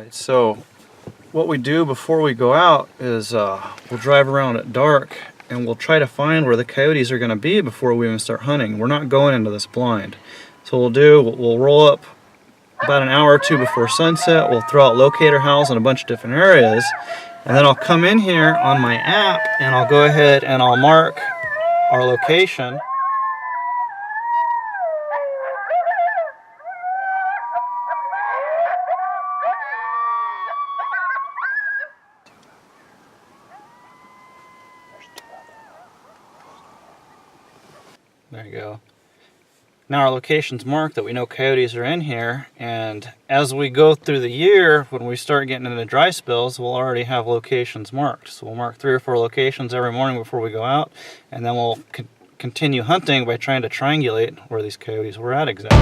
Alright, so what we do before we go out is we'll drive around at dark and we'll try to find where the coyotes are going to be before we even start hunting. We're not going into this blind. So we'll roll up about an hour or two before sunset. We'll throw out locator howls in a bunch of different areas, and then I'll come in here on my app and I'll go ahead and I'll mark our location. There you go. Now our location's marked that we know coyotes are in here, and as we go through the year, when we start getting into dry spells, we'll already have locations marked. So we'll mark 3 or 4 locations every morning before we go out, and then we'll continue hunting by trying to triangulate where these coyotes were at exactly.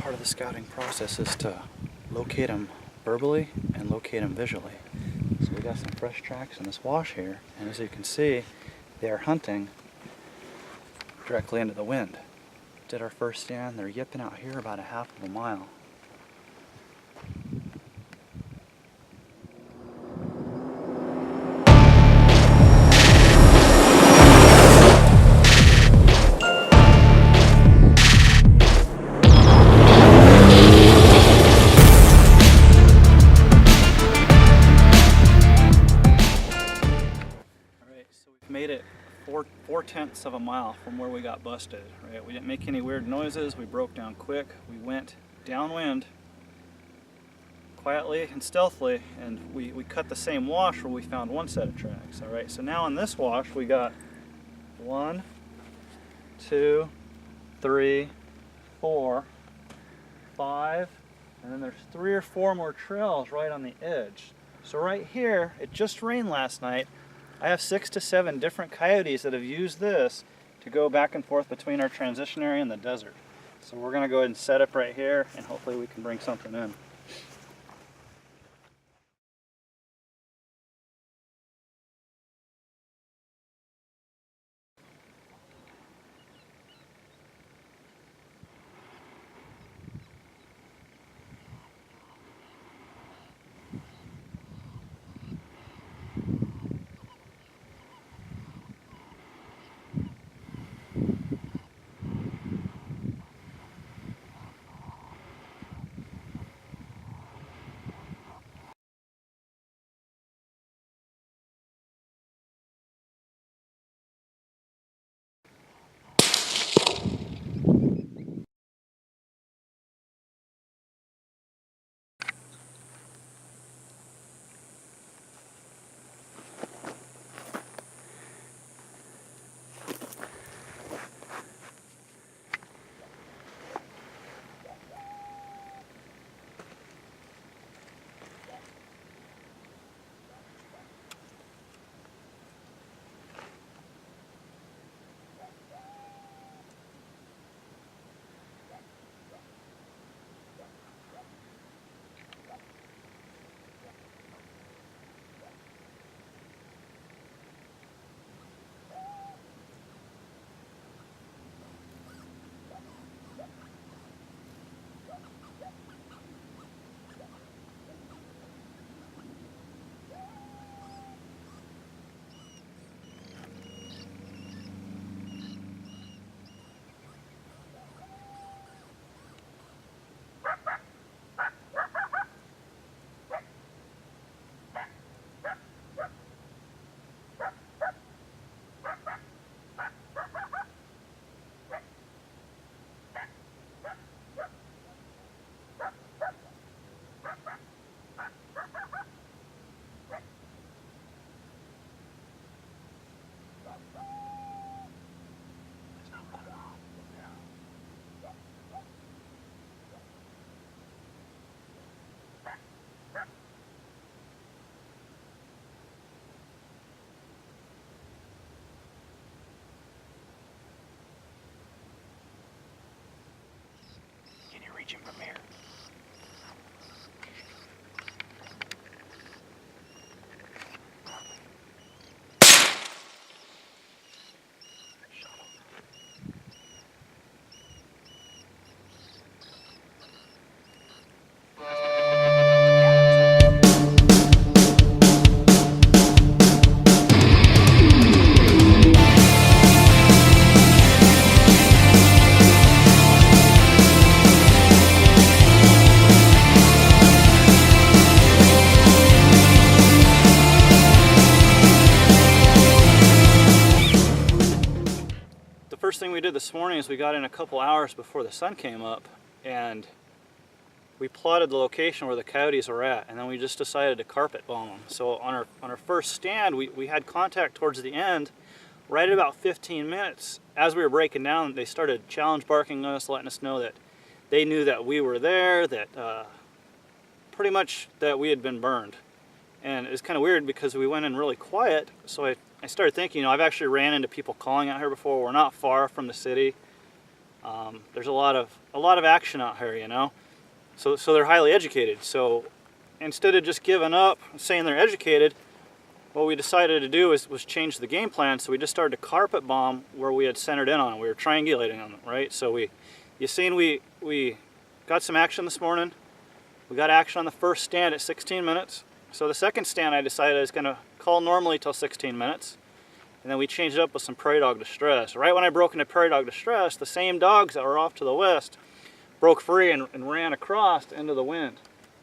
Part of the scouting process is to locate them verbally and locate them visually. So we got some fresh tracks in this wash here, and as you can see, they are hunting directly into the wind. Did our first stand, they're yipping out here about a half of a mile. Made it 4/10 of a mile from where we got busted, right? We didn't make any weird noises, we broke down quick, we went downwind quietly and stealthily, and we cut the same wash where we found one set of tracks, all right? So now in this wash we got 1, 2, 3, 4, 5, and then there's 3 or 4 more trails right on the edge. So right here, it just rained last night. I have 6 to 7 different coyotes that have used this to go back and forth between our transition area and the desert. So we're going to go ahead and set up right here, and hopefully we can bring something in. him from here. The first thing we did this morning is we got in a couple hours before the sun came up, and we plotted the location where the coyotes were at, and then we just decided to carpet bomb them. So on our first stand, we had contact towards the end. Right at about 15 minutes, as we were breaking down, they started challenge barking us, letting us know that they knew that we were there, that pretty much that we had been burned. And it was kind of weird because we went in really quiet, so I started thinking, you know, I've actually ran into people calling out here before. We're not far from the city. There's a lot of action out here, you know. So they're highly educated. So instead of just giving up, saying they're educated, what we decided to do was change the game plan. So we just started to carpet bomb where we had centered in on them. We were triangulating on them, right? So you seen we got some action this morning. We got action on the first stand at 16 minutes. So the second stand I decided I was going to call normally till 16 minutes. And then we changed it up with some prairie dog distress. Right when I broke into prairie dog distress, the same dogs that were off to the west broke free and ran across into the wind.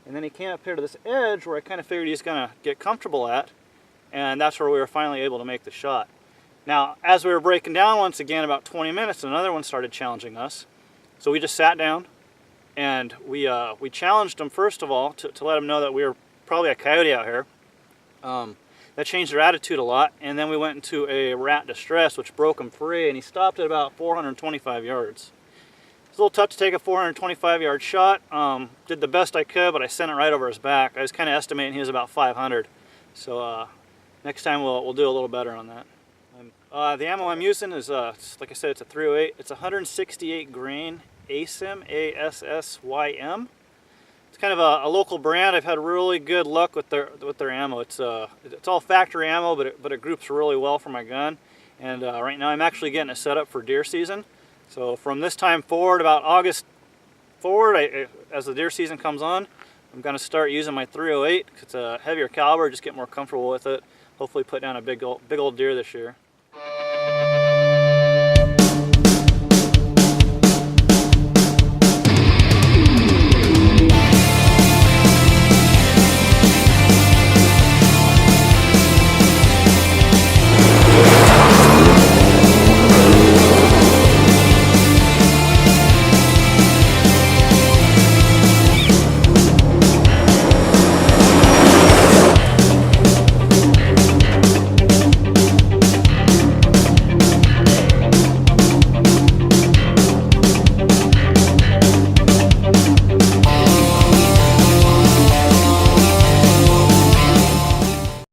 And then he came up here to this edge where I kind of figured he's going to get comfortable at. And that's where we were finally able to make the shot. Now, as we were breaking down once again, about 20 minutes, another one started challenging us. So we just sat down and we challenged them first of all to let them know that we were probably a coyote out here. That changed their attitude a lot, and then we went into a rat distress, which broke him free, and he stopped at about 425 yards. It's a little tough to take a 425-yard shot. Did the best I could, but I sent it right over his back. I was kind of estimating he was about 500. So next time we'll do a little better on that. The ammo I'm using is, like I said, it's a 308. It's 168 grain ASSYM, ASSYM. It's kind of a local brand. I've had really good luck with their ammo. It's all factory ammo, but it groups really well for my gun. And right now I'm actually getting it set up for deer season. So from this time forward, about August forward, as the deer season comes on, I'm going to start using my 308. It's a heavier caliber, just get more comfortable with it. Hopefully put down a big old deer this year.